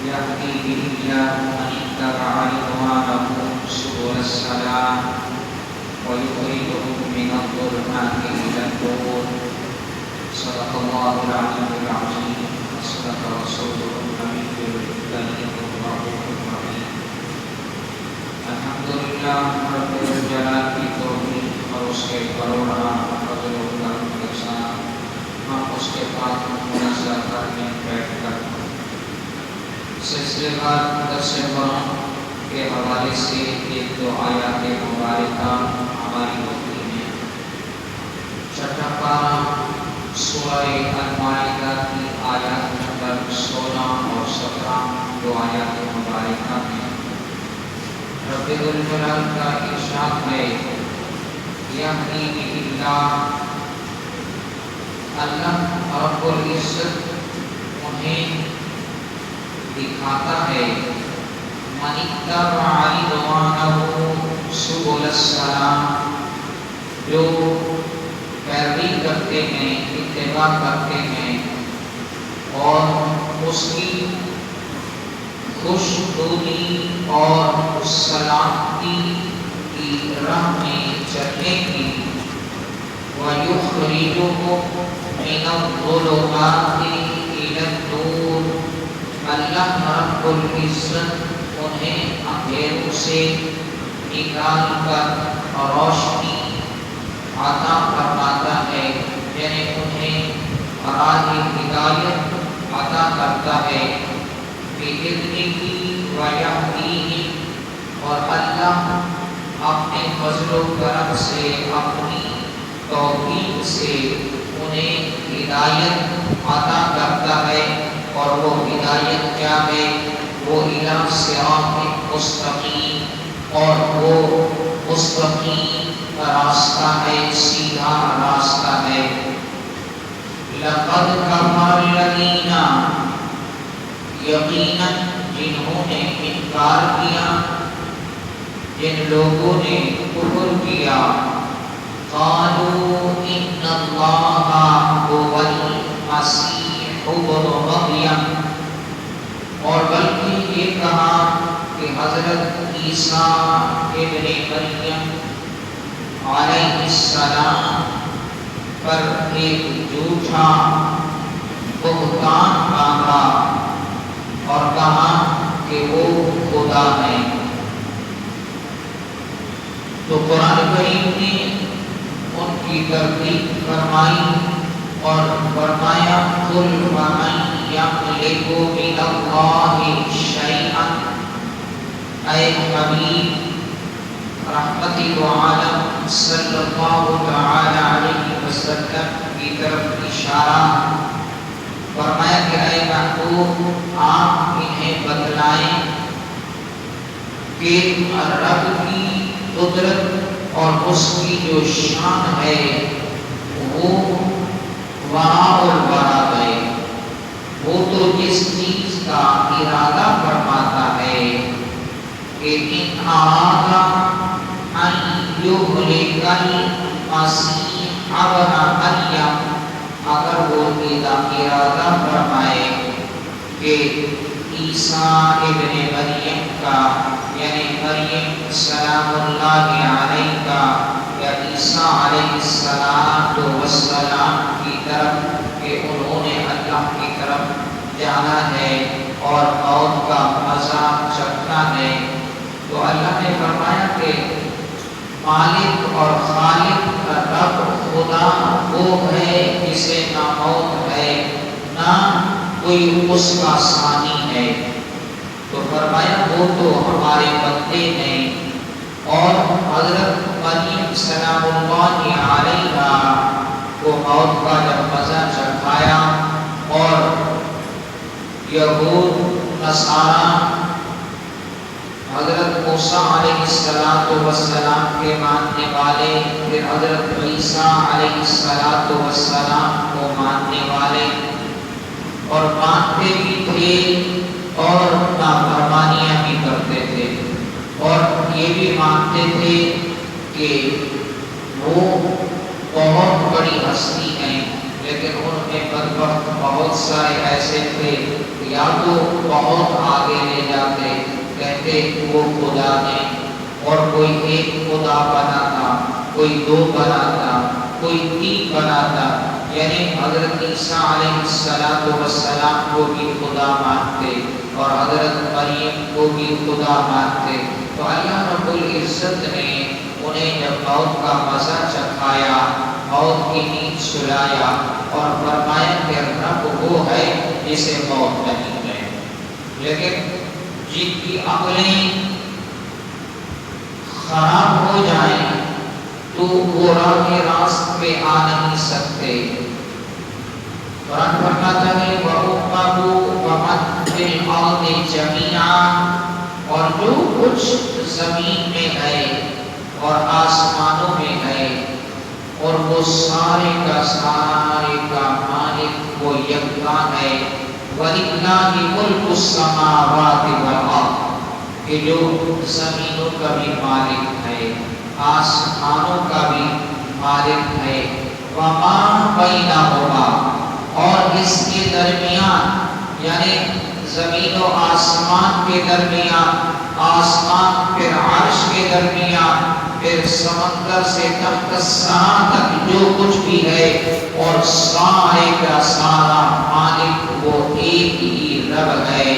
يهدي به الله من اتبع رضوانه سبل السلام ويخرجهم من الظلمات إلى النور. صدق الله العلي العظيم وصدق رسوله النبي الكريم الرؤوف الرحيم. الحمد لله رب الجلال کی توفیق اور اس کے کروڑا فضل و کرم کے ساتھ ہم اس کے پاک منزہ کرنے بیٹھ کر سلسلے کار درس قرآن کے حوالے سے ایک دو آیات مبارکہ ہماری ہوتی ہیں. چھٹا پارہ سورہ المائدہ کی آیات نمبر 16 اور 17 دو آیات مبارکہ ہیں. رب الجلال کا ارشاد ہے یہدی بہ اللہ، اللہ رب العزت انہیں دکھاتا ہے من اتبع رضوانہ سبل السلام، جو پیروی کرتے ہیں، اتباع کرتے ہیں اور اس کی خوش دلی اور سلامتی کی راہ میں چلنے کی. وَيُخْرِجُهُمْ مِنَ الظُّلُمَاتِ إِلَى النُّورِ، اللہ رب العزت انہیں اندھیروں سے نکال کر روشنی عطا فرماتا ہے، یعنی انہیں راہ ہدایت عطا کرتا ہے. بِإِذْنِهِ وَيَهْدِيهِمْ، اور اللہ اپنے فضل و کرم سے، اپنی توفیق سے انہیں ہدایت عطا کرتا ہے. اور وہ ہدایت کیا ہے؟ وہ اِلیٰ صراط مستقیم، اور وہ مستقیم راستہ ہے، سیدھا راستہ ہے. لَقَدْ كَفَرَ الَّذِينَ، یقیناً جنہوں نے انکار کیا، جن لوگوں نے کفر کیا. قالوا ان اللہ هو المسیح ابن مریم، اور بلکہ یہ کہا کہ حضرت عیسیٰ ابن مریم علیہ السلام پر ایک جھوٹا بہتان باندھا اور کہا کہ وہ خدا ہے. تو قرآن کریم نے ان کی تردید فرمائی اور فرمایا قل ومن یملک من اللہ شیئا، اے حبیب رحمت عالم صلی اللہ تعالی علیہ وسلم کی طرف اشارہ فرمایا کہ اے محبوب آپ انہیں بتلائیں کہ رب کی قدرت اور اس کی جو شان ہے وہ وراء الورا ہے. وہ تو جس چیز کا ارادہ فرماتا ہے کہ ان ارادہ ان یہلک المسیح ابن مریم، اگر وہ ارادہ فرمائے کہ عیسیٰ ابن مریم کا، یعنی مریم سلام اللہ علیہ کا یا عیسیٰ علیہ السلام کی طرف، کہ انہوں نے اللہ کی طرف جانا ہے اور موت کا مزہ چکھنا ہے، تو اللہ نے فرمایا کہ مالک اور خالق رب خدا وہ ہے جسے نہ موت ہے نہ کوئی اس کا ثانی ہے. تو فرمایا وہ تو ہمارے بندے ہیں. اور حضرت مریم سلام اللہ علیہا کو موت کا جب مزہ چکھایا اور یہود نصارہ حضرت موسیٰ علیہ السلام کے ماننے والے، پھر حضرت عیسیٰ علیہ السلام کو ماننے والے، اور مانتے بھی تھے اور نافرمانیاں بھی کرتے تھے، اور یہ بھی مانتے تھے کہ وہ بہت بڑی ہستی ہیں، لیکن ان میں بدبخت بہت سارے ایسے تھے، یا تو بہت آگے لے جاتے، کہتے وہ خدا نے، اور کوئی ایک خدا بناتا، کوئی دو بناتا، کوئی تین بناتا، یعنی حضرت عیسیٰ علیہ السلام کو بھی خدا مانتے اور حضرت مریم کو بھی خدا مانتے۔ تو اللہ رب العزت نے انہیں جب موت کا مزہ چکھایا، موت کی نیند سلایا اور فرمایا کہ رب وہ ہے جسے موت نہیں ہے، لیکن جن کی عقلیں خراب ہو جائیں تو وہ راہ راست پہ آ نہیں سکتے۔ قرآن فرماتا ہے وَأُمَّهُ وَمَنْ فِي الْأَرْضِ جَمِيعًا، اور جو کچھ زمین میں ہے اور آسمانوں میں ہے، اور وہ سارے کا مالک وہ یکتا ہے۔ وَلِلَّهِ مُلْكُ السَّمَاوَاتِ وَالْأَرْضِ، کہ جو زمینوں کا بھی مالک ہے، آسمانوں کا بھی مالک ہے۔ وَمَا بَيْنَهُمَا، اور اس کے درمیان، یعنی زمین و آسمان کے درمیان، آسمان پھر عرش کے درمیان، پھر سمندر سے تحت الثری تک جو کچھ بھی ہے، اور سارے کا سارا مالک وہ ایک ہی رب ہے۔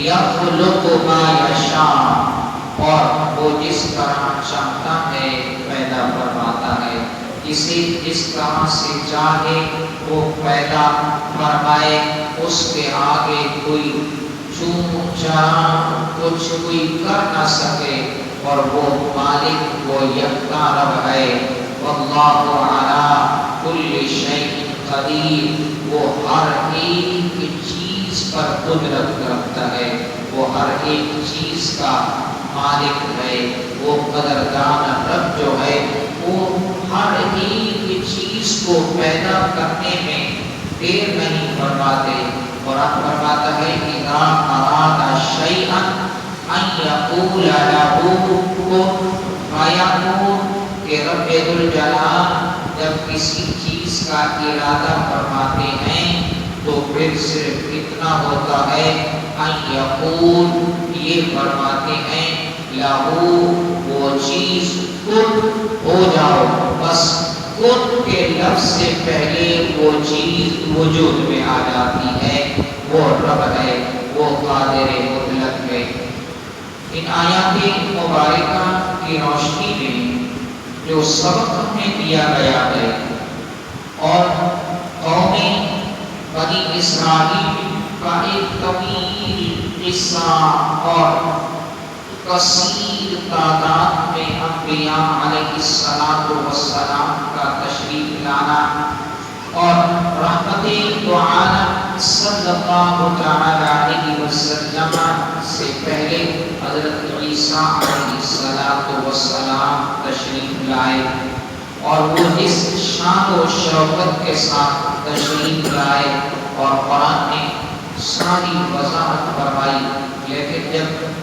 یخلق ما یشاء، اور وہ جس طرح چاہتا ہے پیدا فرماتا ہے، اسے جس طرح سے چاہے وہ پیدا فرمائے، اس کے آگے کوئی چون چرا کچھ کوئی کر نہ سکے، اور وہ مالک وہ یکتا رب ہے۔ واللہ علی کل شیء قدیر، وہ ہر ایک چیز پر قدرت رکھتا ہے، وہ ہر ایک چیز کا مالک ہے۔ وہ قدردان رب جو ہے وہ ہر ایک چیز کو پیدا کرنے میں دیر نہیں فرماتے۔ قرآن فرماتا ہے اذا اراد شیئا ان یقول له کن فیکون، کہ رب ذوالجلال جب کسی چیز کا ارادہ فرماتے ہیں تو پھر صرف اتنا ہوتا ہے، ان یقول یہ فرماتے ہیں، لہو وہ چیز کن ہو جاؤ، بس کن کے لفظ سے پہلے وہ چیز وجود میں آ جاتی ہے۔ وہ رب ہے، وہ قادر مطلق ہے۔ ان آیات مبارکہ کی روشنی میں جو سبق ہمیں دیا گیا ہے، اور قوم بنی اسرائیل کا ایک طویل قصہ اور کثیر تعداد میں انبیاء علیہ السلام کا تشریف لانا، اور رحمت دو عالم صلی اللہ تعالی علیہ وسلم سے پہلے حضرت عیسیٰ علیہ السلام تشریف لائے، اور وہ اس شان و شوکت کے ساتھ تشریف لائے، اور قرآن نے ساری وضاحت فرمائی۔ لیکن جب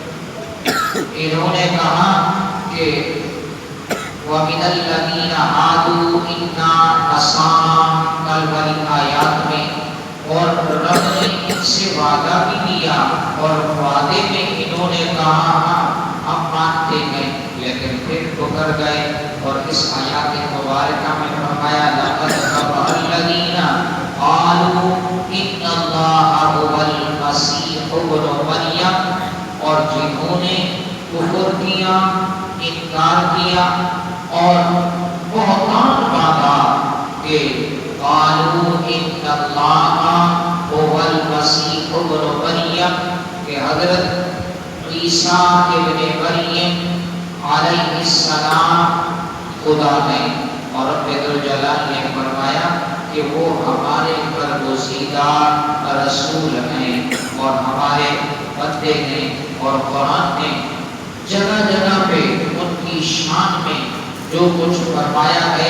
انہوں نے کہا کہ وَمِنَ الَّذِينَ عَادُوا إِنَّا نَصَارَىٰ، کل والی آیات میں، اور رب نے ان سے وعدہ بھی دیا، اور وعدے میں انہوں نے کہا ہم مانتے ہیں، لیکن پھر ٹکر گئے، اور اس آیات مبارکہ میں فرمایا لَقَدْ كَفَرَ الَّذِينَ قَالُوا إِنَّ اللَّهَ هُوَ الْمَسِيحُ ابْنُ مَرْيَمَ، اور جنہوں نے کفر کیا، انکار کیا اور بہتان باندھا کہ قالوا ان اللہ هو المسیح ابن مریم، کہ حضرت عیسیٰ ابن مریم علیہ السلام خدا ہے، اور رب ذوالجلال نے فرمایا کہ وہ ہمارے برگزیدہ رسول ہیں اور ہمارے بندے ہیں۔ اور قرآن نے جگہ جگہ پہ ان کی شان میں جو کچھ فرمایا ہے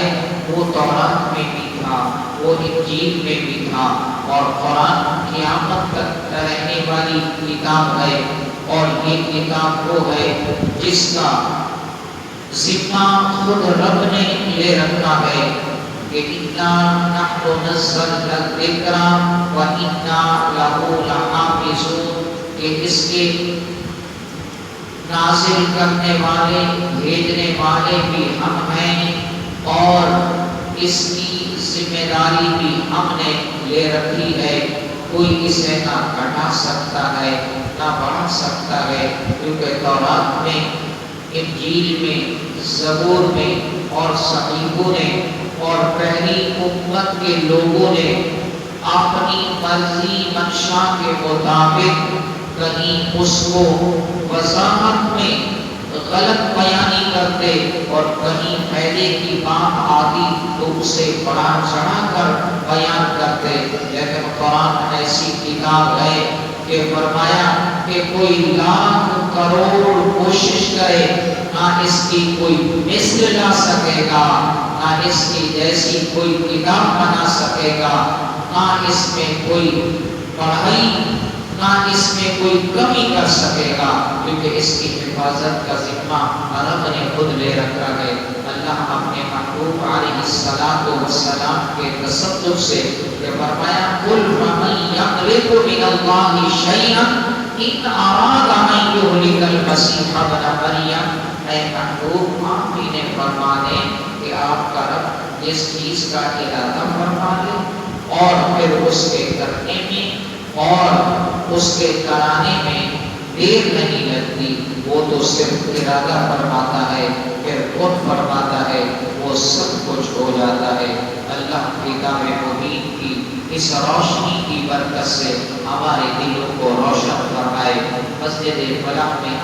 وہ تورات میں بھی تھا، وہ انجیل میں بھی تھا، اور قرآن قیامت تک رہنے والی کتاب ہے، اور یہ کتاب وہ ہے جس کا ذمہ خود رب نے لے رکھا ہے۔ کہ اِنَّا نَحْنُ نَزَّلْنَا الذِّكْرَ وَإِنَّا لَهُ لَحَافِظُونَ، کہ اس کے نازل کرنے والے بھیجنے والے بھی ہم ہیں اور اس کی ذمہ داری بھی ہم نے لے رکھی ہے، کوئی اسے نہ گھٹا سکتا ہے نہ بڑھا سکتا ہے، کیونکہ تورات میں، انجیل میں، زبور میں اور صحیفوں نے اور پہلی امت کے لوگوں نے اپنی مرضی منشا کے مطابق کہیں اس کو وضاحت میں غلط بیانی کرتے اور کہیں پہلے کی بات آتی تو اسے بڑھا چڑھا کر بیان کرتے، لیکن قرآن ایسی کتاب ہے کہ فرمایا کہ کوئی لاکھ کروڑ کوشش کرے نہ اس کی کوئی مثل لا سکے گا، نہ اس کی جیسی کوئی کتاب بنا سکے گا، نہ اس میں کوئی پڑھائی، نہ اس میں کوئی کمی کر سکے گا، کیونکہ اس کی حفاظت کا ذمہ رب نے خود لے رکھا ہے۔ اللہ اپنے محبوب علیہ الصلوۃ والسلام کے تصدق سے کہ فرمایا قل فمن یملک من اللہ شیئا ان اراد ان یہلک المسیح ابن مریم، اے محبوب آپ ہی نے فرما دیں کہ آپ کا رب جس چیز کا ارادہ فرما دے اور پھر اس کے کرنے میں اور اس کے کرانے میں دیر نہیں لگتی، وہ تو صرف ارادہ فرماتا ہے، پھر خود فرماتا ہے، وہ سب کچھ ہو جاتا ہے۔ اللہ کتاب مبین کی اس روشنی کی برکت سے ہمارے دلوں کو روشن فرمائے۔ مسجد فلاح میں